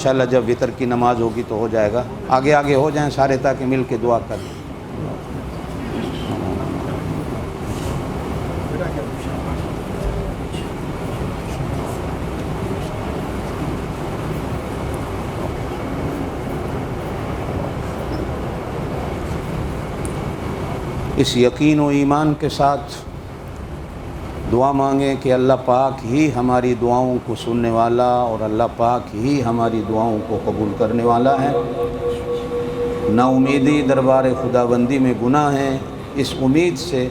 انشاءاللہ جب وطر کی نماز ہوگی تو ہو جائے گا. آگے آگے ہو جائیں سارے تاکہ مل کے دعا کریں. اس یقین و ایمان کے ساتھ دعا مانگیں کہ اللہ پاک ہی ہماری دعاؤں کو سننے والا اور اللہ پاک ہی ہماری دعاؤں کو قبول کرنے والا ہے. نا امیدی دربار خداوندی میں گناہ ہے. اس امید سے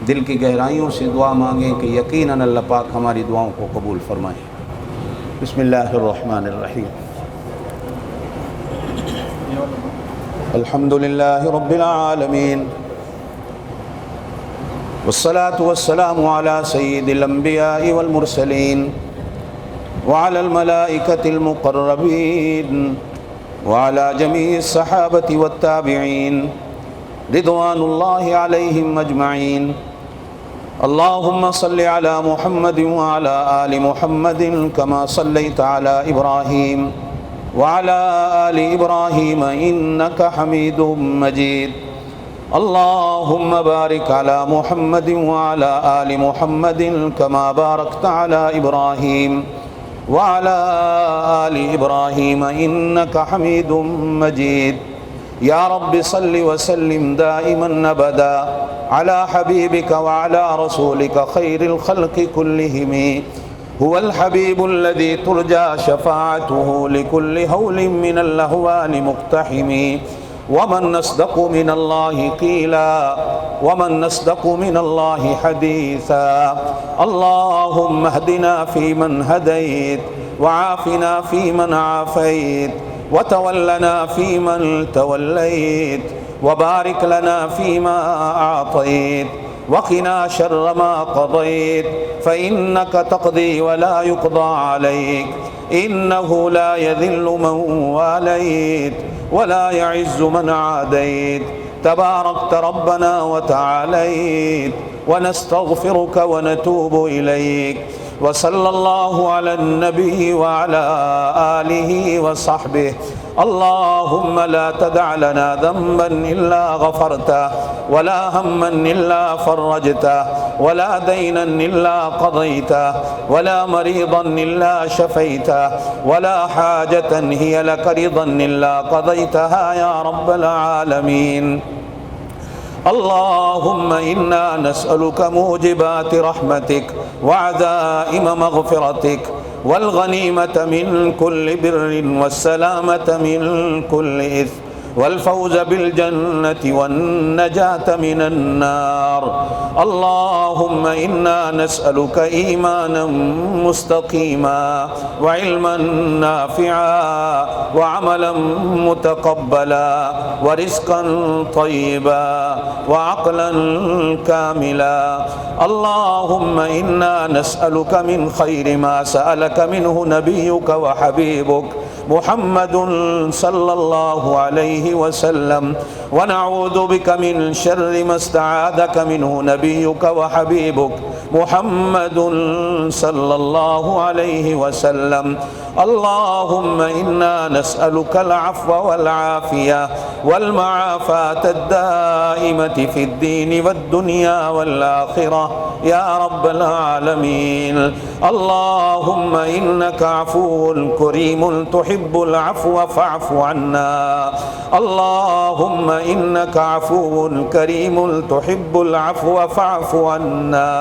دل کی گہرائیوں سے دعا مانگیں کہ یقیناً اللہ پاک ہماری دعاؤں کو قبول فرمائے. بسم اللہ الرحمن الرحیم. الحمد للہ رب العالمین والصلاة والسلام على سيد الأنبياء والمرسلين وعلى الملائكة المقربين وعلى جميع الصحابة والتابعين رضوان الله عليهم أجمعين. اللهم صل على محمد وعلى آل محمد كما صليت على إبراهيم وعلى آل إبراهيم إنك حميد مجيد. اللهم بارك على محمد وعلى آل محمد كما باركت على إبراهيم وعلى آل إبراهيم إنك حميد مجيد. يا رب صل وسلم دائما أبدا على حبيبك وعلى رسولك خير الخلق كلهم. هو الحبيب الذي ترجى شفاعته لكل هول من الأهوال مقتحم. ومن نصدق من الله قيلا ومن نصدق من الله حديثا. اللهم اهدنا فيمن هديت وعافنا فيمن عافيت وتولنا فيمن توليت وبارك لنا فيما أعطيت وقنا شر ما قضيت فإنك تقضي ولا يقضى عليك إنه لا يذل من واليت ولا يعز من عاديت. تباركت ربنا وتعاليت ونستغفرك ونتوب إليك. وصلى الله على النبي وعلى آله وصحبه. اللهم لا تدع لنا ذنبا إلا غفرته ولا هما إلا فرجته ولا دينا إلا قضيته ولا مريضا إلا شفيته ولا حاجة هي لك رضا إلا قضيتها يا رب العالمين. اللهم إنا نسألك موجبات رحمتك وعزائم مغفرتك والغنيمة من كل بر والسلامة من كل إثم والفوز بالجنة والنجاة من النار. اللهم إنا نسألك إيمانا مستقيما وعلما نافعا وعملا متقبلا ورزقا طيبا وعقلا كاملا. اللهم إنا نسألك من خير ما سألك منه نبيك وحبيبك محمد صلى الله عليه وسلم ونعوذ بك من شر ما استعاذك منه نبيك وحبيبك محمد صلى الله عليه وسلم. اللهم إنا نسألك العفو والعافية والمعافاة الدائمة في الدين والدنيا والآخرة يا رب العالمين. اللهم إنك عفو كريم تحب العفو فاعف عنا. اللهم إنك عفو كريم تحب العفو فاعف عنا.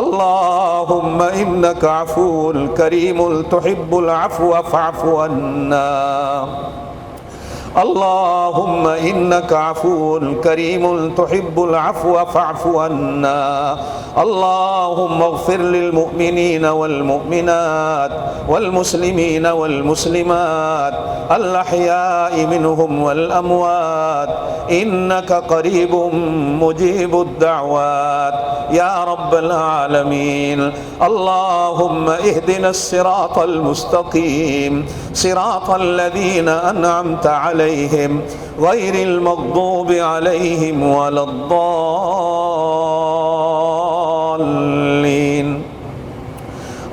اللهم إنك عفو كريم تحب العفو فاعف عنا. اللهم إنك عفو كريم تحب العفو فاعف عنا. اللهم اغفر للمؤمنين والمؤمنات والمسلمين والمسلمات الأحياء منهم والأموات إنك قريب مجيب الدعوات يا رب العالمين. اللهم اهدنا الصراط المستقيم صراط الذين أنعمت عليهم غير المغضوب عليهم ولا الضالين.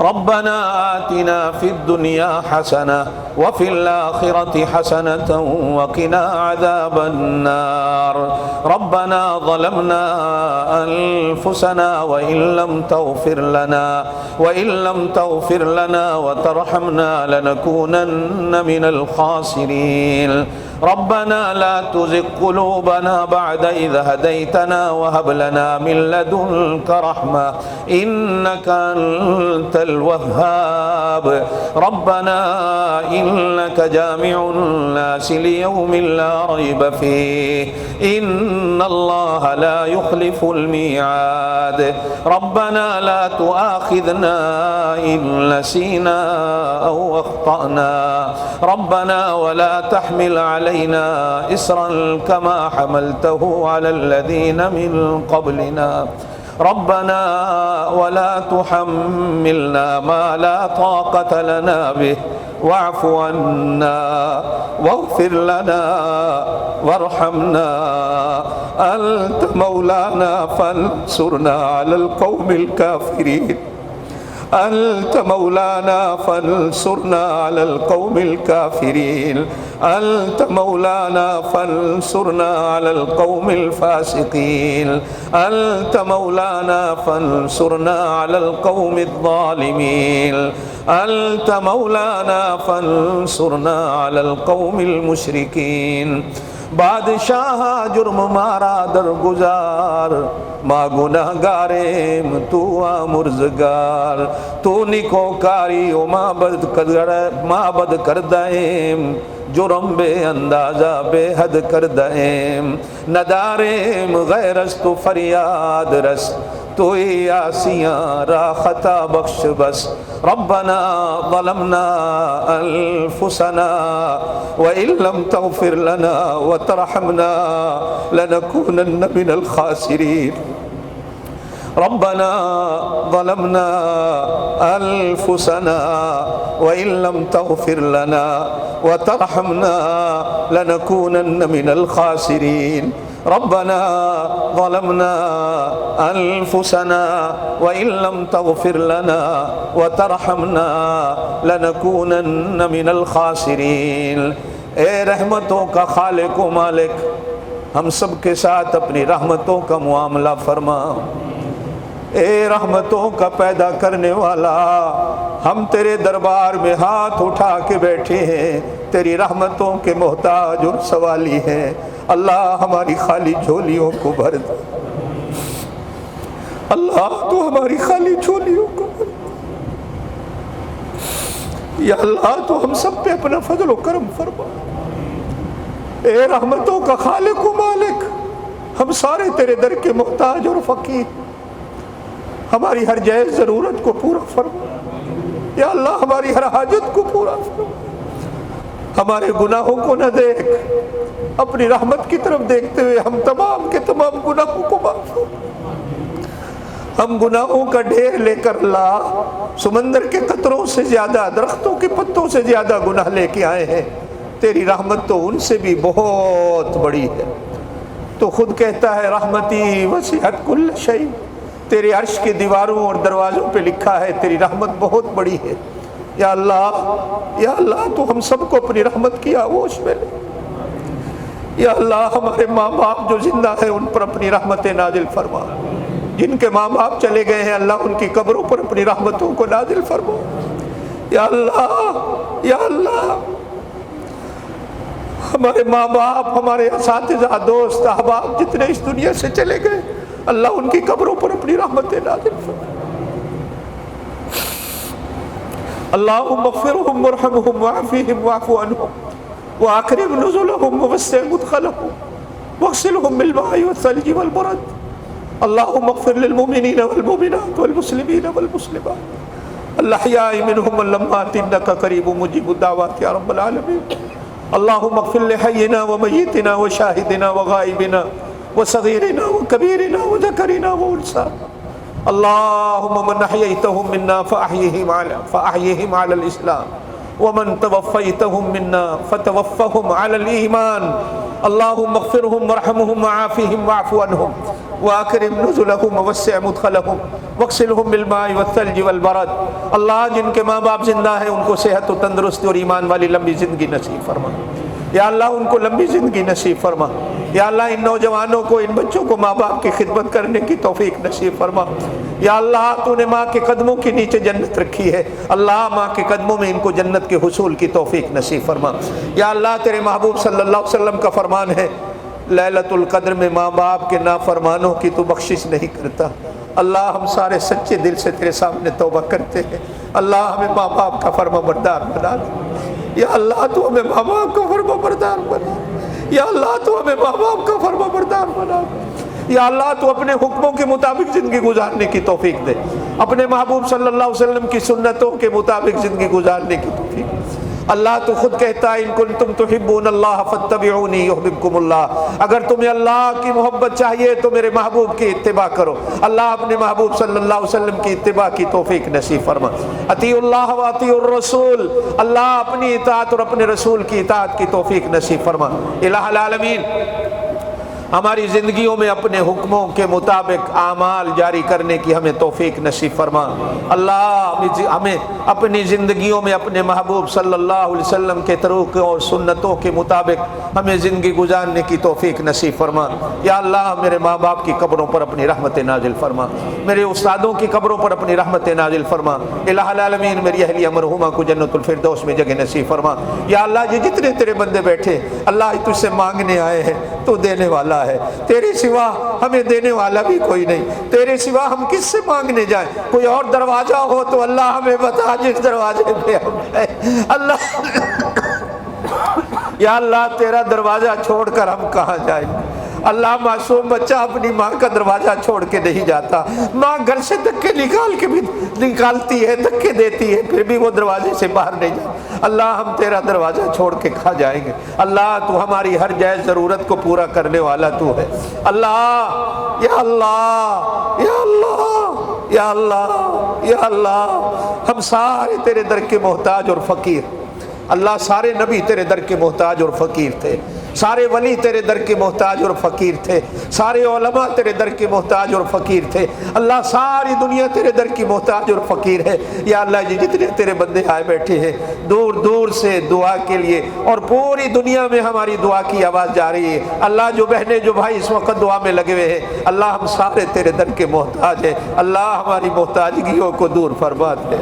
ربنا آتنا في الدنيا حسنة وفي الآخرة حسنة وقنا عذاب النار ربنا ظلمنا أنفسنا وإن لم تغفر لنا وترحمنا لنكونن من الخاسرين ربنا لا تزغ قلوبنا بعد إذ هديتنا وهب لنا من لدنك رحمة إنك أنت الوهاب ربنا إنك جامع الناس ليوم لا ريب فيه إن الله لا يخلف الميعاد ربنا لا تؤاخذنا إن نسينا أو أخطأنا ربنا ولا تحمل علينا إصرا كما حملته على الذين من قبلنا ربنا ولا تحملنا ما لا طاقة لنا به واعف عنا واغفر لنا وارحمنا أنت مولانا فانصرنا على القوم الكافرين أنت مولانا فانصرنا على القوم الكافرين أنت مولانا فانصرنا على القوم الفاسقين أنت مولانا فانصرنا على القوم الظالمين أنت مولانا فانصرنا على القوم المشركين بادشاہ جرم مارا درگزار ما گناہ گاریم تو آمرزگار تو نکوکاری و ما بد کردائیم جرم بے اندازہ بے حد کردائیم نداریم غیر از تو فریاد رس تو آسیاں را خطا بخش بس ربنا ظلمنا انفسنا وإن لم تغفر لنا وترحمنا لنكونن من الخاسرين ربنا ظلمنا أنفسنا وإن لم تغفر لنا وترحمنا لنكونن من الخاسرين ربنا ظلمنا أنفسنا وإن لم تغفر لنا وترحمنا لنكونن من الخاسرين اے رحمتوں کا خالق و مالک ہم سب کے ساتھ اپنی رحمتوں کا معاملہ فرما اے رحمتوں کا پیدا کرنے والا ہم تیرے دربار میں ہاتھ اٹھا کے بیٹھے ہیں تیری رحمتوں کے محتاج اور سوالی ہیں اللہ ہماری خالی جھولیوں کو بھر دے اللہ تو ہماری خالی جھولیوں کو بھر دے یا اللہ تو ہم سب پہ اپنا فضل و کرم فرما اے رحمتوں کا خالق و مالک ہم سارے تیرے در کے محتاج اور فقیر ہماری ہر جائز ضرورت کو پورا فرما یا اللہ ہماری ہر حاجت کو پورا فرما ہمارے گناہوں کو نہ دیکھ اپنی رحمت کی طرف دیکھتے ہوئے ہم تمام کے تمام گناہوں کو معاف فرما ہم گناہوں کا ڈھیر لے کر اللہ سمندر کے قطروں سے زیادہ درختوں کے پتوں سے زیادہ گناہ لے کے آئے ہیں تیری رحمت تو ان سے بھی بہت بڑی ہے تو خود کہتا ہے رحمتی وسعت کل شیء تیرے عرش کے دیواروں اور دروازوں پہ لکھا ہے تیری رحمت بہت بڑی ہے یا اللہ تو ہم سب کو اپنی رحمت کی آغوش میں لے یا اللہ ہمارے ماں باپ جو زندہ ہیں ان پر اپنی رحمت نازل فرما جن کے ماں باپ چلے گئے ہیں اللہ ان کی قبروں پر اپنی رحمتوں کو نازل فرما یا اللہ ہمارے ماں باپ ہمارے اساتذہ دوست احباب جتنے اس دنیا سے چلے گئے اللہ ان کی قبروں پر اپنی رحمت نازل فرما اللہم اغفرهم وارحمهم وعافیہم واعف عنہم واکرم نزلهم ووسع مدخلهم واغسلهم بالماء والثلج والبرد اللہم اغفر للمؤمنین والمؤمنات والمسلمین والمسلمات الاحیاء منهم والاموات انک قریب مجیب الدعوات یا رب العالمین اللہم اغفر لحینا ومیتنا وشاہدنا وغائبنا وصغیرنا وکبیرنا وذکرنا وانثانا اللہم من احییتهم منا فاحیہم علی الاسلام ومن توفیتهم منا فتوفهم علی الایمان اللہم اغفرهم وارحمهم وعافیہم واعف عنہم واکرم نزلهم ووسع مدخلهم واغسلهم بالماء والثلج والبرد۔ اللہ جن کے ماں باپ زندہ ہیں ان کو صحت و تندرستی اور ایمان والی لمبی زندگی نصیب فرما۔ یا اللہ ان کو لمبی زندگی نصیب فرما۔ یا اللہ ان نوجوانوں کو، ان بچوں کو ماں باپ کی خدمت کرنے کی توفیق نصیب فرما۔ یا اللہ تو نے ماں کے قدموں کے نیچے جنت رکھی ہے، اللہ ماں کے قدموں میں ان کو جنت کے حصول کی توفیق نصیب فرما۔ یا اللہ تیرے محبوب صلی اللہ علیہ وسلم کا فرمان ہے لیلۃ القدر میں ماں باپ کے نافرمانوں کی تو بخشش نہیں کرتا۔ اللہ ہم سارے سچے دل سے تیرے سامنے توبہ کرتے ہیں، اللہ ہمیں ماں باپ کا فرما بردار بنا دے۔ یا اللہ تو ہمیں ماں باپ کا فرما بردار بنا دے۔ یا اللہ تو ہمیں ماں باپ کا فرما بردار بنا دے۔ یا اللہ تو اپنے حکموں کے مطابق زندگی گزارنے کی توفیق دے، اپنے محبوب صلی اللہ علیہ وسلم کی سنتوں کے مطابق زندگی گزارنے کی توفیق دے۔ اللہ تو خود کہتا ہے ان کنتم تحبون اللہ فاتبعونی یحببکم اللہ، اگر تمہیں اللہ کی محبت چاہیے تو میرے محبوب کی اتباع کرو۔ اللہ اپنے محبوب صلی اللہ علیہ وسلم کی اتباع کی توفیق نصیب فرما۔ اطیعوا اللہ واطیعوا الرسول، اللہ اپنی اطاعت اور اپنے رسول کی اطاعت کی توفیق نصیب فرما۔ الہ العالمین ہماری زندگیوں میں اپنے حکموں کے مطابق اعمال جاری کرنے کی ہمیں توفیق نصیب فرما۔ اللہ ہمیں اپنی زندگیوں میں اپنے محبوب صلی اللہ علیہ وسلم کے طریقوں اور سنتوں کے مطابق ہمیں زندگی گزارنے کی توفیق نصیب فرما۔ یا اللہ میرے ماں باپ کی قبروں پر اپنی رحمت نازل فرما، میرے استادوں کی قبروں پر اپنی رحمت نازل فرما۔ الہ العالمین میری اہلیہ مرحومہ کو جنت الفردوس میں جگہ نصیب فرما۔ یا اللہ یہ جتنے تیرے بندے بیٹھے اللہ تجھ سے مانگنے آئے ہیں، تو دینے والا ہے، تیرے سوا ہمیں دینے والا بھی کوئی نہیں، تیرے سوا ہم کس سے مانگنے جائیں؟ کوئی اور دروازہ ہو تو اللہ ہمیں بتا جس دروازے پہ ہم جائیں۔ اللہ یا اللہ تیرا دروازہ چھوڑ کر ہم کہاں جائیں؟ اللہ معصوم بچہ اپنی ماں کا دروازہ چھوڑ کے نہیں جاتا، ماں گھر سے دھکے نکالتی ہے، دھکے دیتی ہے، پھر بھی وہ دروازے سے باہر نہیں جاتا۔ اللہ ہم تیرا دروازہ چھوڑ کے کھا جائیں گے؟ اللہ تو ہماری ہر جائز ضرورت کو پورا کرنے والا تو ہے۔ اللہ یا اللہ یا اللہ یا اللہ یا اللہ ہم سارے تیرے در کے محتاج اور فقیر۔ اللہ سارے نبی تیرے در کے محتاج اور فقیر تھے، سارے ولی تیرے در کے محتاج اور فقیر تھے، سارے علماء تیرے در کے محتاج اور فقیر تھے۔ اللہ ساری دنیا تیرے در کی محتاج اور فقیر ہے۔ یا اللہ یہ جتنے تیرے بندے آئے بیٹھے ہیں دور دور سے دعا کے لیے، اور پوری دنیا میں ہماری دعا کی آواز جا رہی ہے، اللہ جو بہنیں جو بھائی اس وقت دعا میں لگے ہوئے ہیں، اللہ ہم سارے تیرے در کے محتاج ہیں، اللہ ہماری محتاجگیوں کو دور فرما دے۔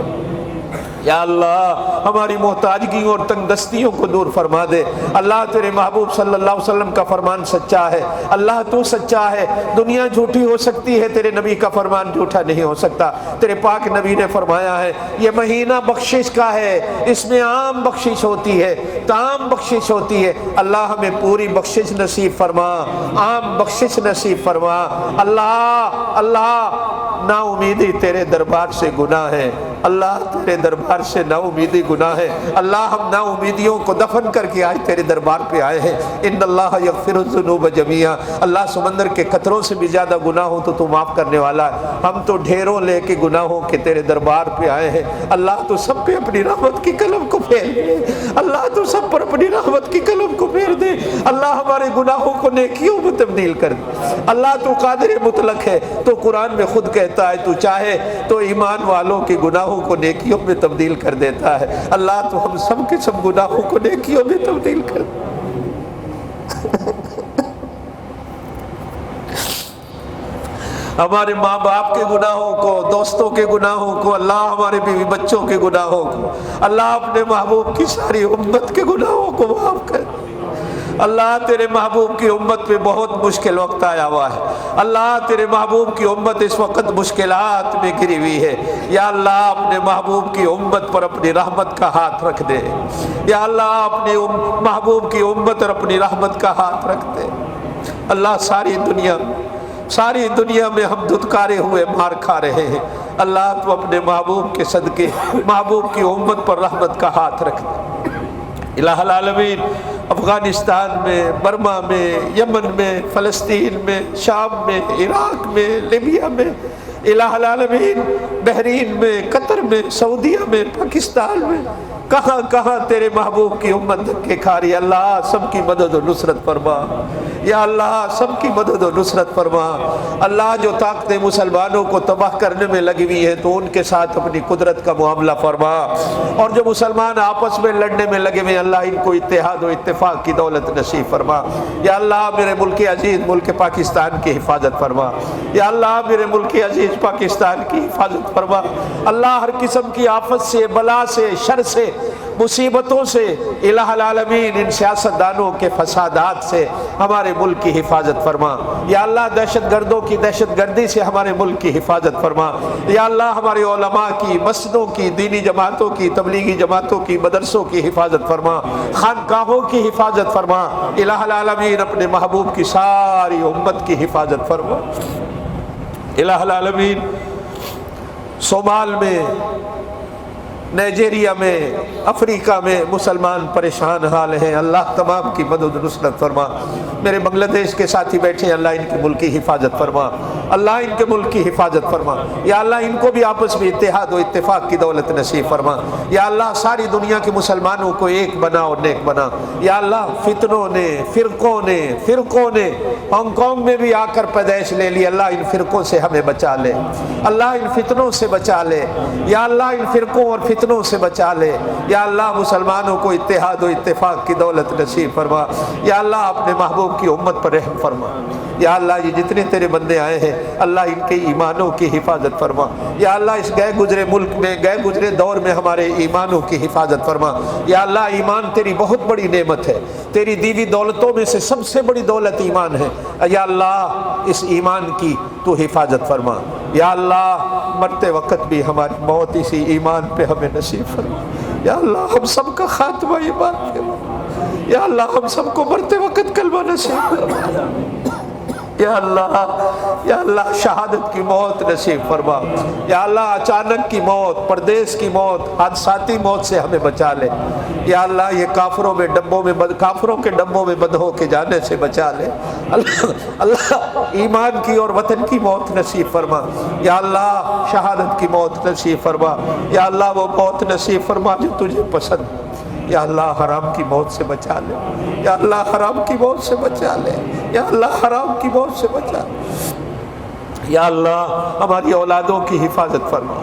یا اللہ ہماری محتاجگیوں اور تنگ دستیوں کو دور فرما دے۔ اللہ تیرے محبوب صلی اللہ علیہ وسلم کا فرمان سچا ہے، اللہ تو سچا ہے، دنیا جھوٹی ہو سکتی ہے، تیرے نبی کا فرمان جھوٹا نہیں ہو سکتا۔ تیرے پاک نبی نے فرمایا ہے یہ مہینہ بخشش کا ہے، اس میں عام بخشش ہوتی ہے، تام بخشش ہوتی ہے۔ اللہ ہمیں پوری بخشش نصیب فرما، عام بخشش نصیب فرما۔ اللہ نا امیدی تیرے دربار سے گناہ ہے، اللہ تیرے دربار سے نا امیدی گناہ ہے۔ اللہ ہم نا امیدیوں کو دفن کر کے آج تیرے دربار پہ آئے ہیں۔ ان اللہ یغفر الذنوب جميعا، اللہ سمندر کے قطروں سے بھی زیادہ گناہ ہو تو معاف کرنے والا ہے۔ ہم تو ڈھیروں لے کے گناہوں کے تیرے دربار پہ آئے ہیں، اللہ تو سب پہ اپنی رحمت کی قلم کو پھیر دے، اللہ تو سب پر اپنی رحمت کی قلم کو پھیر دے۔ اللہ ہمارے گناہوں کو نیکیوں میں تبدیل کر دے۔ اللہ تو قادر مطلق ہے، تو قرآن میں خود کہتا ہے تو چاہے تو ایمان والوں کے گناہوں کو نیکیوں میں تبدیل کر دیتا ہے۔ اللہ تو ہم سب کے سب گناہوں کو نیکیوں میں تبدیل کر دے۔ ہمارے ماں باپ کے گناہوں کو، دوستوں کے گناہوں کو، اللہ ہمارے بیوی بچوں کے گناہوں کو، اللہ اپنے محبوب کی ساری امت کے گناہوں کو معاف کر دے۔ اللہ تیرے محبوب کی امت پہ بہت مشکل وقت آیا ہوا ہے، اللہ تیرے محبوب کی امت اس وقت مشکلات میں گری ہوئی ہے۔ یا اللہ اپنے محبوب کی امت پر اپنی رحمت کا ہاتھ رکھ دے، یا اللہ اپنے محبوب کی امت پر اپنی رحمت کا ہاتھ رکھ دے۔ اللہ ساری دنیا میں ہم دھتکارے ہوئے مار کھا رہے ہیں، اللہ تو اپنے محبوب کے صدقے محبوب کی امت پر رحمت کا ہاتھ رکھ دے۔ الہ العالمین افغانستان میں، برما میں، یمن میں، فلسطین میں، شام میں، عراق میں، لیبیا میں، الہ العالمین بحرین میں، قطر میں، سعودیہ میں، پاکستان میں، کہاں کہاں تیرے محبوب کی امت دھکے کھا رہی ہے، اللہ سب کی مدد و نصرت فرما، یا اللہ سب کی مدد و نصرت فرما۔ اللہ جو طاقتیں مسلمانوں کو تباہ کرنے میں لگی ہوئی ہیں تو ان کے ساتھ اپنی قدرت کا معاملہ فرما، اور جو مسلمان آپس میں لڑنے میں لگے ہوئے اللہ ان کو اتحاد و اتفاق کی دولت نصیب فرما۔ یا اللہ میرے ملک عزیز ملک پاکستان کی حفاظت فرما، یا اللہ میرے ملک عزیز پاکستان کی حفاظت فرما۔ اللہ ہر قسم کی آفت سے، بلا سے، شر سے، مصیبتوں سے، الہ العالمین ان سیاستدانوں کے فسادات سے ہمارے ملک کی حفاظت فرما۔ یا اللہ دہشت گردوں کی دہشت گردی سے ہمارے ملک کی حفاظت فرما۔ یا اللہ ہمارے علماء کی، مسجدوں کی، دینی جماعتوں کی، تبلیغی جماعتوں کی، مدرسوں کی حفاظت فرما، خانقاہوں کی حفاظت فرما۔ الہ العالمین اپنے محبوب کی ساری امت کی حفاظت فرما۔ الہ العالمین صومال میں، نائجیریا میں، افریقہ میں مسلمان پریشان حال ہیں، اللہ تمام کی مدد و نصرت فرما۔ میرے بنگلہ دیش کے ساتھی بیٹھے ہیں، اللہ ان کے ملک کی حفاظت فرما، اللہ ان کے ملک کی حفاظت فرما۔ یا اللہ ان کو بھی آپس میں اتحاد و اتفاق کی دولت نصیب فرما۔ یا اللہ ساری دنیا کے مسلمانوں کو ایک بنا اور نیک بنا۔ یا اللہ فتنوں نے، فرقوں نے ہانگ کانگ میں بھی آ کر پیدائش لے لی، اللہ ان فرقوں سے ہمیں بچا لے، اللہ ان فتنوں سے بچا لے، یا اللہ ان فرقوں اور فتنوں سے بچا لے۔ یا اللہ مسلمانوں کو اتحاد و اتفاق کی دولت نصیب فرما۔ یا اللہ اپنے محبوب کی امت پر رحم فرما۔ یا اللہ یہ جتنے تیرے بندے آئے ہیں اللہ ان کے ایمانوں کی حفاظت فرما۔ یا اللہ اس گئے گزرے ملک میں، گئے گزرے دور میں ہمارے ایمانوں کی حفاظت فرما۔ یا اللہ ایمان تیری بہت بڑی نعمت ہے، تیری دیوی دولتوں میں سے سب سے بڑی دولت ایمان ہے۔ یا اللہ اس ایمان کی تو حفاظت فرما۔ یا اللہ مرتے وقت بھی ہماری موت اسی ایمان پہ ہمیں نصیب فرما۔ یا اللہ ہم سب کا خاتمہ ایمان پہ ہو۔ یا اللہ ہم سب کو مرتے وقت کلمہ نصیب فرما۔ یا اللہ شہادت کی موت نصیب فرما۔ یا اللہ اچانک کی موت، پردیس کی موت، حادثاتی موت سے ہمیں بچا لے۔ یا اللہ یہ کافروں کے ڈبوں میں بند ہو کے جانے سے بچا لے۔ اللہ ایمان کی اور وطن کی موت نصیب فرما۔ یا اللہ شہادت کی موت نصیب فرما۔ یا اللہ وہ موت نصیب فرما جو تجھے پسند۔ یا اللہ حرام کی موت سے بچا لے۔ یا اللہ حرام کی موت سے بچا لے۔ یا اللہ حرام کی موت سے بچا لے۔ یا اللہ ہماری اولادوں کی حفاظت فرما۔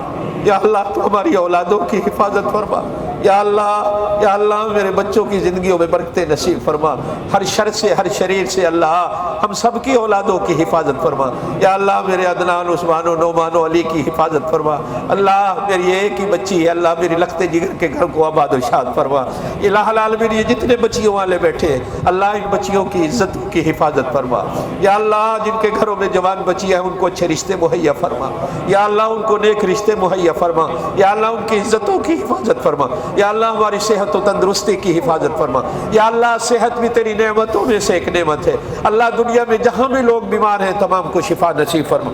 یا اللہ تو ہماری اولادوں کی حفاظت فرما۔ یا اللہ میرے بچوں کی زندگیوں میں برکتیں نصیب فرما، ہر شر سے، ہر شریر سے اللہ ہم سب کی اولادوں کی حفاظت فرما۔ یا اللہ میرے عدنان، عثمان و نعمان و علی کی حفاظت فرما۔ اللہ میری ایک ہی بچی ہے، اللہ میری لخت جگر کے گھر کو آباد و شاد فرما۔ الہ العالمین یہ جتنے بچیوں والے بیٹھے ہیں اللہ ان بچیوں کی عزت کی حفاظت فرما۔ یا اللہ جن کے گھروں میں جوان بچی ہیں ان کو اچھے رشتے مہیا فرما۔ یا اللہ ان کو نیک رشتے مہیا فرما۔ یا اللہ ان کی عزتوں کی حفاظت فرما۔ یا اللہ ہماری صحت و تندرستی کی حفاظت فرما۔ یا اللہ صحت بھی تیری نعمتوں میں سے ایک نعمت ہے، اللہ دنیا میں جہاں بھی لوگ بیمار ہیں تمام کو شفا نصیب فرما۔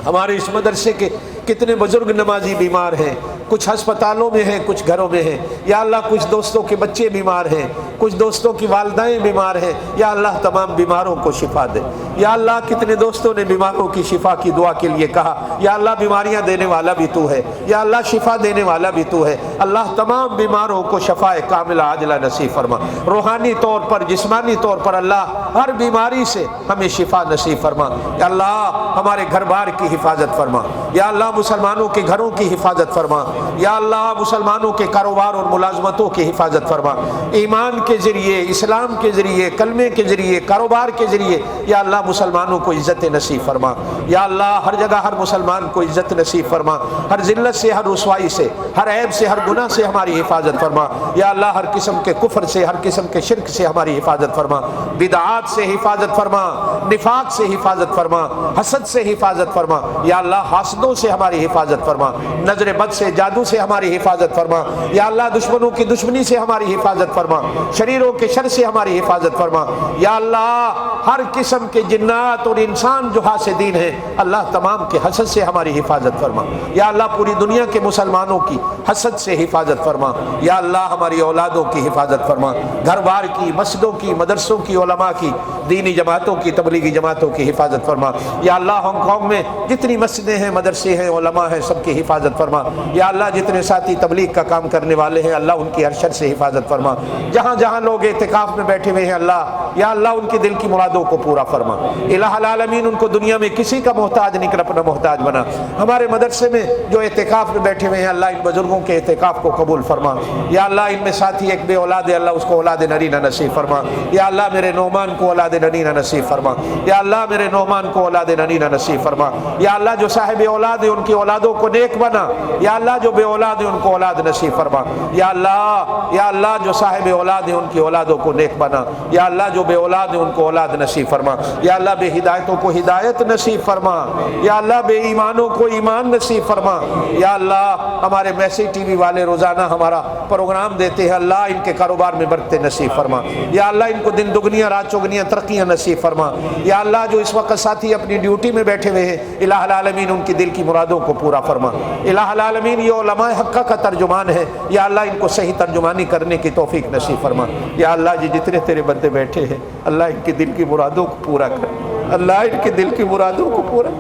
ہمارے اس مدرسے کے کتنے بزرگ نمازی بیمار ہیں، کچھ ہسپتالوں میں ہیں، کچھ گھروں میں ہیں۔ یا اللہ کچھ دوستوں کے بچے بیمار ہیں، کچھ دوستوں کی والدائیں بیمار ہیں، یا اللہ تمام بیماروں کو شفا دے۔ یا اللہ کتنے دوستوں نے بیماروں کی شفا کی دعا کے لیے کہا، یا اللہ بیماریاں دینے والا بھی تو ہے، یا اللہ شفا دینے والا بھی تو ہے۔ اللہ تمام بیماروں کو شفا کاملہ عاجلہ نصیب فرما، روحانی طور پر، جسمانی طور پر اللہ ہر بیماری سے ہمیں شفا نصیب فرما۔ یا اللہ ہمارے گھر بار کی حفاظت فرما۔ یا اللہ مسلمانوں کے گھروں کی حفاظت فرما۔ یا اللہ مسلمانوں کے کاروبار اور ملازمتوں کی حفاظت فرما، ایمان کے ذریعے، اسلام کے ذریعے، کلمے کے ذریعے، کاروبار کے ذریعے یا اللہ مسلمانوں کو عزت نصیب فرما۔ یا اللہ ہر جگہ ہر مسلمان کو عزت نصیب فرما، ہر ذلت سے، ہر رسوائی سے، ہر عیب سے، ہر گناہ سے ہماری حفاظت فرما۔ یا اللہ ہر قسم کے کفر سے، ہر قسم کے شرک سے ہماری حفاظت فرما، بدعات سے حفاظت فرما، نفاق سے حفاظت فرما، حسد سے حفاظت فرما۔ یا اللہ حاسدوں سے ہماری حفاظت فرما، نظر بد سے، جادو سے ہماری حفاظت فرما۔ یا اللہ دشمنوں کی دشمنی سے ہماری حفاظت فرما، شریروں کے شر سے ہماری حفاظت فرما۔ یا اللہ ہر قسم کے جنات اور انسان جو حاسدین ہیں اللہ تمام کے حسد سے ہماری حفاظت فرما۔ یا اللہ پوری دنیا کے مسلمانوں کی حسد سے حفاظت فرما۔ یا اللہ ہماری اولادوں کی حفاظت فرما، گھر بار کی، مسجدوں کی، مدرسوں کی، علماء کی، دینی جماعتوں کی، تبلیغی جماعتوں کی حفاظت فرما۔ یا اللہ ہانگ کانگ میں جتنی مسجدیں ہیں، مدرسے مدرسے ہیں, علماء ہیں, سب کی حفاظت فرما. یا اللہ جتنے ساتھی تبلیغ کا کام کرنے والے ہیں اللہ ان کی ہر شر سے حفاظت فرما. جہاں جہاں لوگ اعتکاف میں بیٹھے ہوئے ہیں اللہ, یا اللہ ان کی دل کی مرادوں کو پورا فرما. الہ العالمین ان کو دنیا میں کسی کا محتاج نہیں کر اپنا محتاج بنا. ہمارے مدرسے میں جو اعتکاف میں بیٹھے ہوئے ہیں اللہ ان بزرگوں کے اعتکاف کو قبول فرما. یا اللہ ان میں ساتھی ایک بے اولاد ہے اللہ اس کو اولاد نرینہ نصیب فرما. یا اللہ میرے نعمان کو اولاد نرینہ نصیب فرما. یا اللہ میرے نعمان کو اولاد نرینہ نصیب فرما. یا اللہ جو صاحب اولاد ہے ان کی اولادوں کو نیک بنا. یا اللہ جو بے اولاد ہے ان کو اولاد نصیب فرما. یا اللہ جو صاحب اولاد ہے ان کی اولادوں کو نیک بنا. یا اللہ جو بے اولاد ہے ان کو اولاد نصیب فرما. یا اللہ بے ہدایتوں کو ہدایت نصیب فرما. یا اللہ بے ایمانوں کو ایمان نصیب فرما. یا اللہ ہمارے میسج ٹی وی والے روزانہ ہمارا پروگرام دیتے ہیں اللہ ان کے کاروبار میں برکتیں نصیب فرما. یا اللہ ان کو دن دگنیاں رات چوگنیاں ترقیاں نصیب فرما. یا اللہ جو اس وقت ساتھی اپنی ڈیوٹی میں بیٹھے ہوئے ہیں الہ العالمین ان کی دل کی مرادوں کو پورا فرما. الہ العالمین یہ علماء حق کا ترجمان ہے, یا اللہ ان کو صحیح ترجمانی کرنے کی توفیق نصیب فرما. یا اللہ جی جتنے تیرے بندے بیٹھے ہیں اللہ ان کی دل کی مرادوں کو پورا کر. اللہ ان کے دل کی مرادوں کو پورا.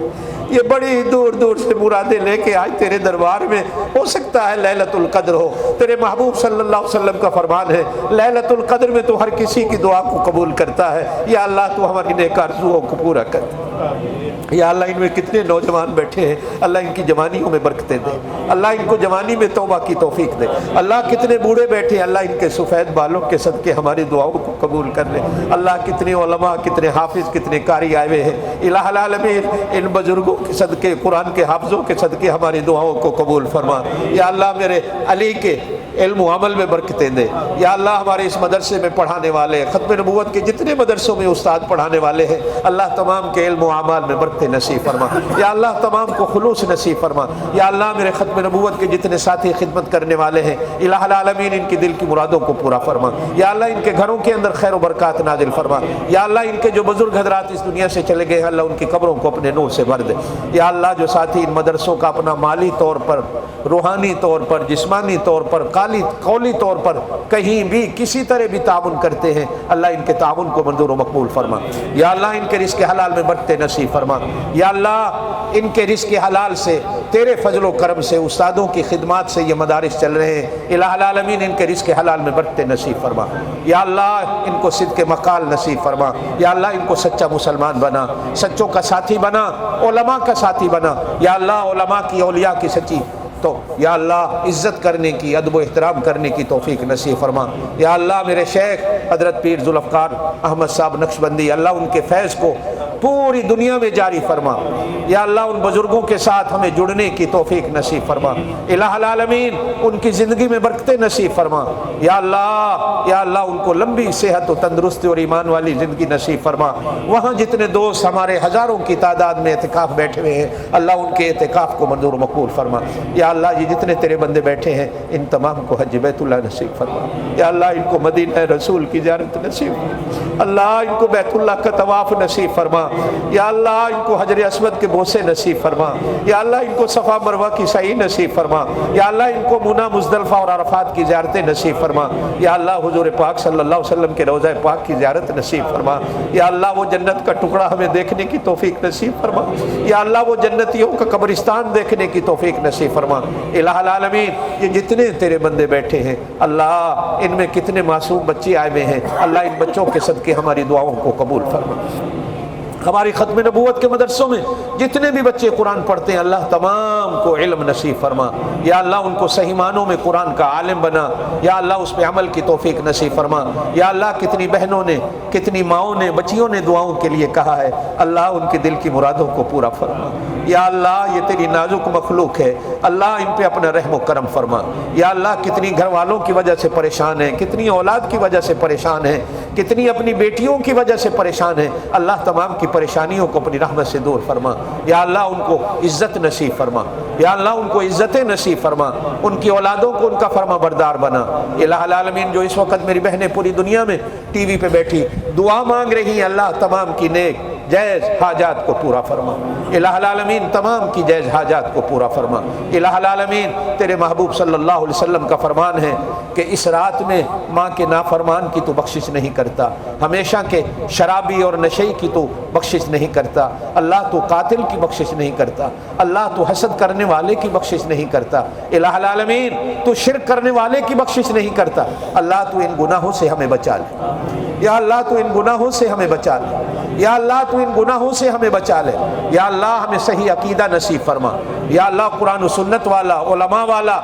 یہ بڑی دور دور سے مرادیں لے کے آج تیرے دربار میں, ہو سکتا ہے لیلۃ القدر ہو. تیرے محبوب صلی اللہ علیہ وسلم کا فرمان ہے لیلۃ القدر میں تو ہر کسی کی دعا کو قبول کرتا ہے. یا اللہ تو ہماری نیک آرزوؤں کو پورا کر. یا اللہ ان میں کتنے نوجوان بیٹھے ہیں اللہ ان کی جوانیوں میں برکتیں دے. اللہ ان کو جوانی میں توبہ کی توفیق دے. اللہ کتنے بوڑھے بیٹھے ہیں اللہ ان کے سفید بالوں کے صدقے ہماری دعاؤں کو قبول کر لے. اللہ کتنے علماء کتنے حافظ کتنے قاری آئے ہوئے ہیں الہ العالمین ان بزرگوں کے صدقے قرآن کے حافظوں کے صدقے ہماری دعاؤں کو قبول فرما. یا اللہ میرے علی کے علم و عمل میں برکتیں دے. یا اللہ ہمارے اس مدرسے میں پڑھانے والے ختم نبوت کے جتنے مدرسوں میں استاد پڑھانے والے ہیں اللہ تمام کے علم و اعمال میں برکتیں نصیب فرما. یا اللہ تمام کو خلوص نصیب فرما. یا اللہ میرے ختم نبوت کے جتنے ساتھی خدمت کرنے والے ہیں الہ العالمین ان کی دل کی مرادوں کو پورا فرما. یا اللہ ان کے گھروں کے اندر خیر و برکات نازل فرما. یا اللہ ان کے جو بزرگ حضرات اس دنیا سے چلے گئے ہیں اللہ ان کی قبروں کو اپنے نور سے بھر دے. یا اللہ جو ساتھی ان مدرسوں کا اپنا مالی طور پر روحانی طور پر جسمانی طور پر قولی طور پر کہیں بھی کسی طرح بھی تعاون کرتے ہیں اللہ ان کے تعاون کو منظور و مقبول فرما. یا اللہ ان کے رزق حلال میں برکتیں نصیب فرما. یا اللہ ان کے رزق حلال سے تیرے فضل و کرم سے استادوں کی خدمات سے یہ مدارس چل رہے ہیں الہ العالمین ان کے رزق حلال میں برکتیں نصیب فرما. یا اللہ ان کو صدق مقال نصیب فرما. یا اللہ ان کو سچا مسلمان بنا, سچوں کا ساتھی بنا, علماء کا ساتھی بنا. یا اللہ علماء کی اولیاء کی سچی تو یا اللہ عزت کرنے کی ادب و احترام کرنے کی توفیق نصیب فرما. یا اللہ میرے شیخ حضرت پیر ذوالفقار احمد صاحب نقشبندی اللہ ان کے فیض کو پوری دنیا میں جاری فرما. یا اللہ ان بزرگوں کے ساتھ ہمیں جڑنے کی توفیق نصیب فرما. الہ العالمین ان کی زندگی میں برکتیں نصیب فرما. یا اللہ ان کو لمبی صحت و تندرستی اور ایمان والی زندگی نصیب فرما. وہاں جتنے دوست ہمارے ہزاروں کی تعداد میں اعتکاف بیٹھے ہوئے ہیں اللہ ان کے اعتکاف کو منظور و مقبول فرما. یا اللہ یہ جتنے تیرے بندے بیٹھے ہیں ان تمام کو حج بیت اللہ نصیب فرما. یا اللہ ان کو مدینہ رسول کی زیارت نصیب فرما. اللہ ان کو بیت اللہ کا طواف نصیب فرما. یا اللہ ان کو حجر اسود کے بوسے نصیب فرما. یا اللہ ان کو صفا مروہ کی سعی نصیب فرما. یا اللہ ان کو منی مزدلفہ اور عرفات کی زیارتیں نصیب فرما. یا اللہ حضور پاک صلی اللہ علیہ وسلم کے روضہ پاک کی زیارت نصیب فرما. یا اللہ وہ جنت کا ٹکڑا ہمیں دیکھنے کی توفیق نصیب فرما. یا اللہ وہ جنتیوں کا قبرستان دیکھنے کی توفیق نصیب فرما. الہ العالمین یہ جتنے تیرے بندے بیٹھے ہیں اللہ ان میں کتنے معصوم بچے آئے ہوئے ہیں اللہ ان بچوں کے صدقے ہماری دعاؤں کو قبول فرما. ہماری ختم نبوت کے مدرسوں میں جتنے بھی بچے قرآن پڑھتے ہیں اللہ تمام کو علم نصیب فرما. یا اللہ ان کو صحیح معنوں میں قرآن کا عالم بنا. یا اللہ اس پہ عمل کی توفیق نصیب فرما. یا اللہ کتنی بہنوں نے کتنی ماؤں نے بچیوں نے دعاؤں کے لیے کہا ہے اللہ ان کے دل کی مرادوں کو پورا فرما. یا اللہ یہ تیری نازک مخلوق ہے اللہ ان پہ اپنا رحم و کرم فرما. یا اللہ کتنی گھر والوں کی وجہ سے پریشان ہیں, کتنی اولاد کی وجہ سے پریشان ہیں, کتنی اپنی بیٹیوں کی وجہ سے پریشان ہیں اللہ تمام کی پریشانیوں کو اپنی رحمت سے دور فرما. یا اللہ ان کو عزت نصیب فرما. یا اللہ ان کو عزت نصیب فرما. ان کی اولادوں کو ان کا فرما بردار بنا. الہ العالمین جو اس وقت میری بہنیں پوری دنیا میں ٹی وی پہ بیٹھی دعا مانگ رہی ہیں اللہ تمام کی نیک جائز حاجات کو پورا فرما، الہ العالمین تمام کی جائز حاجات کو پورا فرما۔ الہ العالمین تیرے محبوب صلی اللہ علیہ وسلم کا فرمان ہے کہ اس رات میں ماں کے نافرمان کی تو بخشش نہیں کرتا، ہمیشہ کے شرابی اور نشئی کی تو بخشش نہیں کرتا، اللہ تو قاتل کی بخشش نہیں کرتا، اللہ تو حسد کرنے والے کی بخشش نہیں کرتا، الہ العالمین تو شرک کرنے والے کی بخشش نہیں کرتا، اللہ تو ان گناہوں سے ہمیں بچا لے، یا اللہ تو ان گناہوں سے ہمیں بچا لے، یا اللہ تو ان گناہوں سے ہمیں بچا لے، یا اللہ ہمیں صحیح عقیدہ نصیب فرما، یا اللہ قرآن و سنت والا علماء والا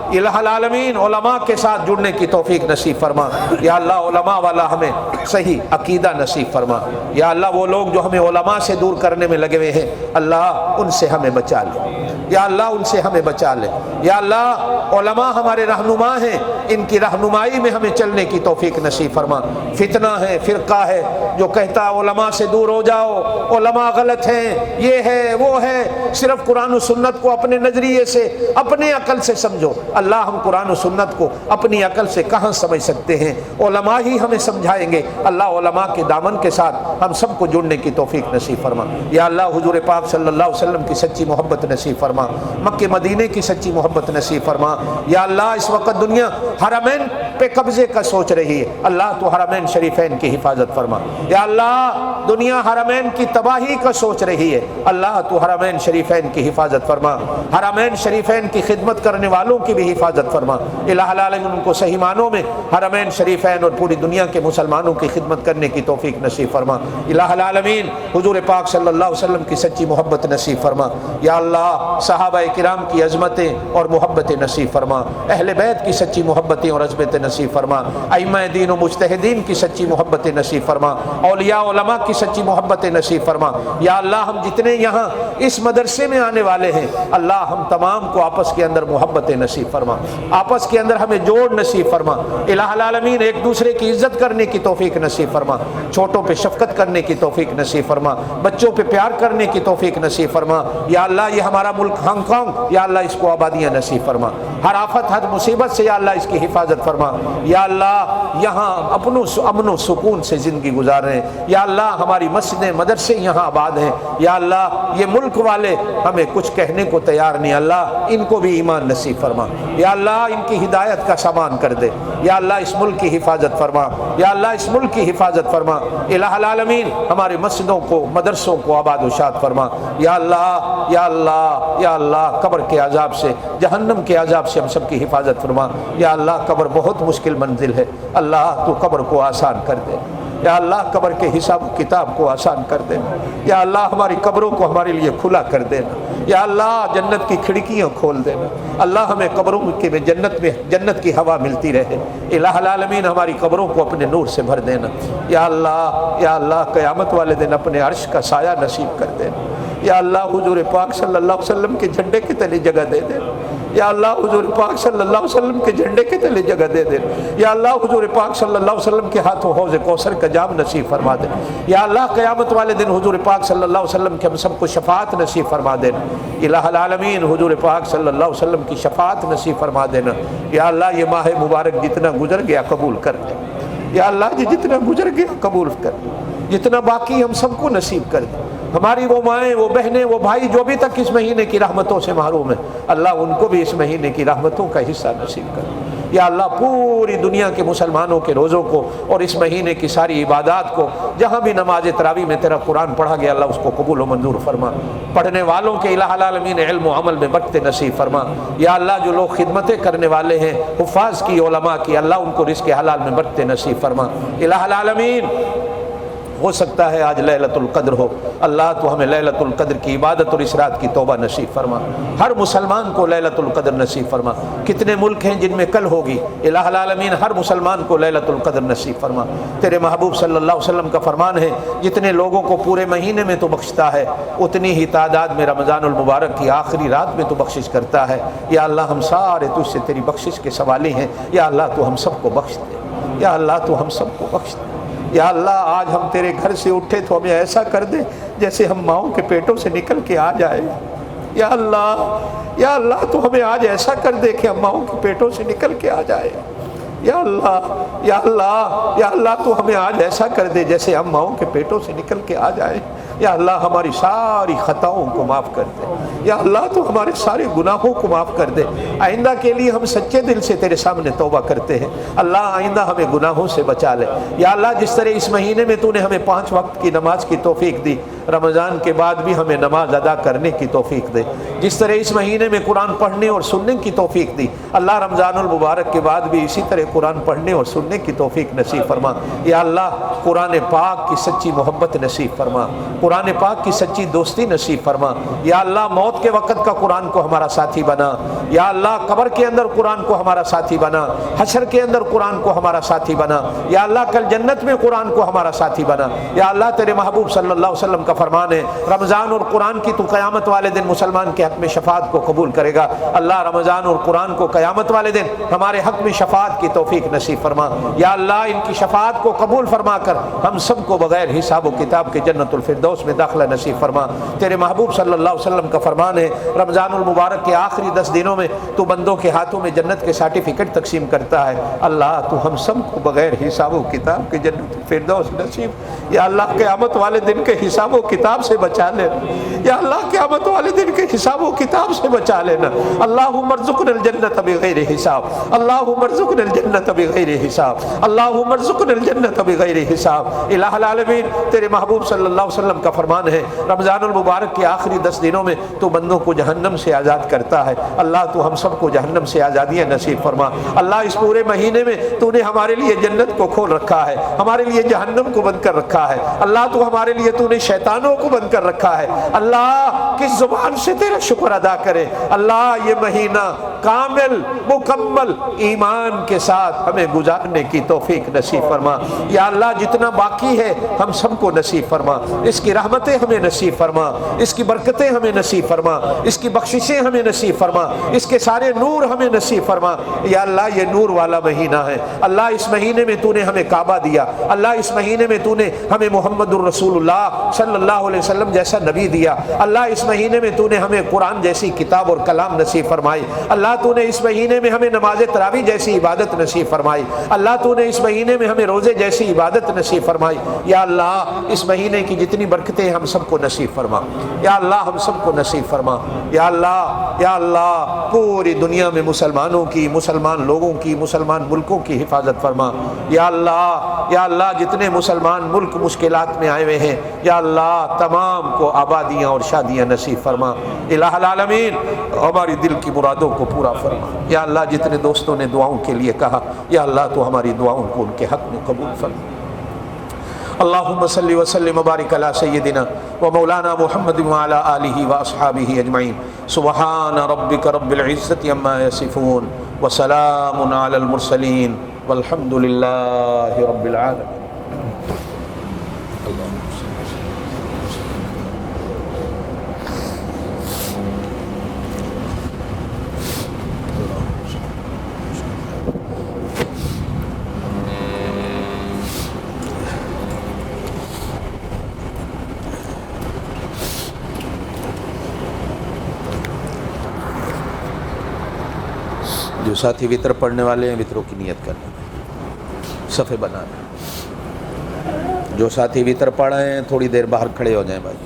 الہ العالمین علماء کے ساتھ جڑنے کی توفیق نصیب فرما، یا اللہ علماء والا ہمیں صحیح عقیدہ نصیب فرما، یا اللہ وہ لوگ جو ہمیں علماء سے دور کرنے میں لگے ہوئے ہیں اللہ ان سے ہمیں بچا لے، یا اللہ ان سے ہمیں بچا لے، یا اللہ علماء ہمارے رہنما ہیں، ان کی رہنمائی میں ہمیں چلنے کی توفیق نصیب فرما۔ فتنہ ہے، فرقہ ہے جو کہتا ہے علماء سے دور ہو جاؤ، علماء غلط ہیں، یہ ہے وہ ہے، صرف قرآن و سنت کو اپنے نظریے سے اپنے عقل سے سمجھو، اللہ ہم قرآن و سنت کو اپنی عقل سے کہاں سمجھ سکتے ہیں، علماء ہی ہمیں سمجھائیں گے، اللہ علماء کے دامن کے ساتھ ہم سب کو جڑنے کی توفیق نصیب فرما، یا اللہ حضور پاک صلی اللہ علیہ وسلم کی سچی محبت نصیب فرما، مکہ مدینے کی سچی محبت نصیب فرما، یا اللہ اس وقت دنیا حرمین پہ قبضے کا سوچ رہی ہے، اللہ تو حرمین شریفین کی حفاظت فرما، یا اللہ دنیا حرمین کی تباہی کا سوچ رہی ہے، اللہ تو حرمین شریفین کی حفاظت فرما، حرمین شریفین کی خدمت کرنے والوں کی بھی حفاظت فرما، الہ العالمین ان کو صحیح معنوں میں حرمین شریفین اور پوری دنیا کے مسلمانوں کی خدمت کرنے کی توفیق نصیب فرما، الہ العالمین حضور پاک صلی اللہ علیہ وسلم کی سچی محبت نصیب فرما، یا اللہ صحابہ کرام کی عظمتیں اور محبتیں نصیب فرما، اہل بیت کی سچی محبتیں اور عظمتیں نصیب فرما، ائمہ دین و مجتہدین کی سچی محبتیں نصیب فرما، اولیاء علماء کی سچی محبتیں نصیب فرما، یا اللہ ہم جتنے یہاں اس مدرسے میں آنے والے ہیں اللہ ہم تمام کو آپس کے اندر محبتیں نصیب فرما، آپس کے اندر ہمیں جوڑ نصیب فرما، الہ العالمین ایک دوسرے کی عزت کرنے کی توفیق نصیب فرما، چھوٹوں پہ شفقت کرنے کی توفیق نصیب فرما، بچوں پہ پیار کرنے کی توفیق نصیب فرما، یا اللہ یہ ہمارا ملک ہانگ کانگ یا اللہ اس کو آبادیاں نصیب فرما، ہر آفت ہر مصیبت سے یا اللہ اس کی حفاظت فرما، یا اللہ یہاں امن و سکون سے زندگی گزار رہے ہیں، یا اللہ ہماری مسجدیں مدرسے یہاں آباد ہیں، یا اللہ یہ ملک والے ہمیں کچھ کہنے کو تیار نہیں، اللہ ان کو بھی ایمان نصیب فرما، یا اللہ ان کی ہدایت کا سامان کر دے، یا اللہ اس ملک کی حفاظت فرما، یا اللہ اس ملک کی حفاظت فرما، الہ العالمین ہمارے مسجدوں کو مدرسوں کو آباد و شاد فرما، یا اللہ یا اللہ یا اللہ قبر کے عذاب سے جہنم کے عذاب سے ہم سب کی حفاظت فرما، یا اللہ قبر بہت مشکل منزل ہے، اللہ تو قبر کو آسان کر دے، یا اللہ قبر کے حساب کتاب کو آسان کر دینا، یا اللہ ہماری قبروں کو ہمارے لیے کھلا کر دینا، یا اللہ جنت کی کھڑکیاں کھول دینا، اللہ ہمیں قبروں کے میں جنت کی ہوا ملتی رہے، الہ العالمین ہماری قبروں کو اپنے نور سے بھر دینا، یا اللہ قیامت والے دن اپنے عرش کا سایہ نصیب کر دینا، یا اللہ حضور پاک صلی اللہ علیہ وسلم کے جھنڈے کے تلے جگہ دے دینا، یا اللہ حضور پاک صلی اللہ علیہ وسلم کے جھنڈے کے تلے جگہ دے دے، یا اللہ حضور پاک صلی اللہ علیہ وسلم کے ہاتھوں حوض کوثر کا جام نصیب فرما دے، یا اللہ قیامت والے دن حضور پاک صلی اللہ علیہ وسلم کے ہم سب کو شفاعت نصیب فرما دینا، الہ العالمین حضور پاک صلی اللہ علیہ وسلم کی شفاعت نصیب فرما دینا، یا اللہ یہ ماہ مبارک جتنا گزر گیا قبول کر دے، یا اللہ یہ جتنا گزر گیا قبول کر دے، جتنا باقی ہم سب کو نصیب کر دے، ہماری وہ مائیں وہ بہنیں وہ بھائی جو بھی تک اس مہینے کی رحمتوں سے محروم ہیں اللہ ان کو بھی اس مہینے کی رحمتوں کا حصہ نصیب کر، یا اللہ پوری دنیا کے مسلمانوں کے روزوں کو اور اس مہینے کی ساری عبادات کو جہاں بھی نماز تراویح میں تیرا قرآن پڑھا گیا اللہ اس کو قبول و منظور فرما، پڑھنے والوں کے الہ العالمین علم و عمل میں برکت نصیب فرما، یا اللہ جو لوگ خدمتیں کرنے والے ہیں حفاظ کی علماء کی اللہ ان کو رزق حلال میں برکت نصیب فرما، الہ العالمین ہو سکتا ہے آج لیلۃ القدر ہو، اللہ تو ہمیں لیلۃ القدر کی عبادت اور اس رات کی توبہ نصیب فرما، ہر مسلمان کو لیلۃ القدر نصیب فرما، کتنے ملک ہیں جن میں کل ہوگی، الہ العالمین ہر مسلمان کو لیلۃ القدر نصیب فرما، تیرے محبوب صلی اللہ علیہ وسلم کا فرمان ہے جتنے لوگوں کو پورے مہینے میں تو بخشتا ہے اتنی ہی تعداد میں رمضان المبارک کی آخری رات میں تو بخشش کرتا ہے، یا اللہ ہم سارے تجھ سے تیری بخشش کے سوالی ہیں، یا اللہ تو ہم سب کو بخش دے، یا اللہ تو ہم سب کو بخش دے، یا اللہ آج ہم تیرے گھر سے اٹھے تو ہمیں ایسا کر دے جیسے ہم ماؤں کے پیٹوں سے نکل کے آ جائے، یا اللہ تو ہمیں آج ایسا کر دے کہ ہم ماؤں کے پیٹوں سے نکل کے آ جائے، یا اللہ یا اللہ یا اللہ تو ہمیں آج ایسا کر دے جیسے ہم ماؤں کے پیٹوں سے نکل کے آ جائیں۔ یا اللہ ہماری ساری خطاؤں کو معاف کر دے، یا اللہ تو ہمارے سارے گناہوں کو معاف کر دے۔ آئندہ کے لیے ہم سچے دل سے تیرے سامنے توبہ کرتے ہیں، اللہ آئندہ ہمیں گناہوں سے بچا لے۔ یا اللہ جس طرح اس مہینے میں تو نے ہمیں 5 وقت کی نماز کی توفیق دی، رمضان کے بعد بھی ہمیں نماز ادا کرنے کی توفیق دے۔ جس طرح اس مہینے میں قرآن پڑھنے اور سننے کی توفیق دی، اللہ رمضان المبارک کے بعد بھی اسی طرح قرآن پڑھنے اور سننے کی توفیق نصیب فرما۔ یا اللہ قرآن پاک کی سچی محبت نصیب فرما، قرآن پاک کی سچی دوستی نصیب فرما۔ یا اللہ موت کے وقت کا قرآن کو ہمارا ساتھی بنا، یا اللہ قبر کے اندر قرآن کو ہمارا ساتھی بنا، حشر کے اندر قرآن کو ہمارا ساتھی بنا، یا اللہ کل جنت میں قرآن کو ہمارا ساتھی بنا۔ یا اللہ تیرے محبوب صلی اللہ علیہ وسلم کا فرمان ہے رمضان اور قرآن کی تو قیامت والے دن مسلمان کے حق میں شفاعت کو قبول کرے گا۔ اللہ رمضان اور قرآن کو قیامت والے دن ہمارے حق میں شفاعت کی توفیق نصیب فرما۔ یا اللہ ان کی شفاعت کو قبول فرما کر ہم سب کو بغیر حساب و کتاب کے جنت الفردوس میں داخلہ نصیب فرما۔ تیرے محبوب صلی اللہ علیہ وسلم کا فرمان ہے رمضان المبارک کے آخری 10 دنوں میں تو بندوں کے ہاتھوں میں جنت کے سرٹیفکیٹ تقسیم کرتا ہے۔ اللہ تو ہم سب کو بغیر حساب و کتاب کے جنت الفردوس نصیب۔ یا اللہ قیامت والے دن کے حساب و کتاب سے بچا لینا، یا اللہ قیامت والے دن کے حساب و کتاب سے بچا لینا۔ اللہم ارزقنا الجنت بغیر حساب، اللہم ارزقنا الجنت بغیر حساب، اللہم ارزقنا الجنت بغیر حساب۔ الہ العالمین تیرے محبوب صلی اللہ علیہ وسلم کا فرمان ہے رمضان المبارک کے آخری 10 دنوں میں تو بندوں کو جہنم سے آزاد کرتا ہے۔ اللہ تو ہم سب کو جہنم سے آزادیاں نصیب فرما۔ اللہ اس پورے مہینے میں تو نے ہمارے لیے جنت کو کھول رکھا ہے، ہمارے لیے جہنم کو بند کر رکھا ہے۔ اللہ تو ہمارے لیے تو نے شیطانوں کو بند کر رکھا ہے۔ اللہ کس زبان سے تیرا شکر ادا کرے۔ اللہ یہ مہینہ کامل مکمل ایمان کے ساتھ ہمیں گزارنے کی توفیق نصیب فرما۔ یا اللہ جتنا باقی ہے ہم سب کو نصیب فرما، اس کی رحمتیں ہمیں نصیب فرما، اس کی برکتیں ہمیں نصیب فرما، اس کی بخششیں ہمیں نصیب فرما، اس کے سارے نور ہمیں نصیب فرما۔ یا اللہ یہ نور والا مہینہ ہے، اللہ اس مہینے میں تو نے ہمیں کعبہ دیا، اللہ اس مہینے میں تو نے ہمیں محمد الرسول اللہ صلی اللہ علیہ وسلم جیسا نبی دیا، اللہ اس مہینے میں تو نے ہمیں قرآن جیسی کتاب اور کلام نصیب فرمائی، اللہ تو نے اس مہینے میں ہمیں نماز تراویح جیسی عبادت نصیب فرمائی، اللہ تو نے اس مہینے میں ہمیں روزے جیسی عبادت نصیب فرمائی۔ یا اللہ اس مہینے کی جتنی برکتیں ہم سب کو نصیب فرما، یا اللہ ہم سب کو نصیب فرما۔ یا اللہ پوری دنیا میں مسلمانوں کی، مسلمان لوگوں کی، مسلمان ملکوں کی حفاظت فرما۔ یا اللہ جتنے مسلمان ملک مشکلات میں آئے ہوئے ہیں یا اللہ تمام کو آبادیاں اور شادیاں نصیب فرما۔ الہ العالمین ہماری دل کی مرادوں کو پورا فرما۔ یا اللہ جتنے دوستوں نے دعاؤں کے لیے کہا یا اللہ تو ہماری دعاؤں کو ان کے حق میں قبول فرما۔ اللہم صلی وسلم وبارک علی سیدنا و مولانا محمد وعلی آلہ واصحابہ اجمعین۔ سبحان ربک رب العزت عما یصفون وسلام علی المرسلین والحمد للہ رب العالمین۔ جو ساتھی وطر پڑھنے والے ہیں وطروں کی نیت کرنا، صفحے بنانا۔ جو ساتھی وطر پڑھ رہے ہیں تھوڑی دیر باہر کھڑے ہو جائیں بھائی۔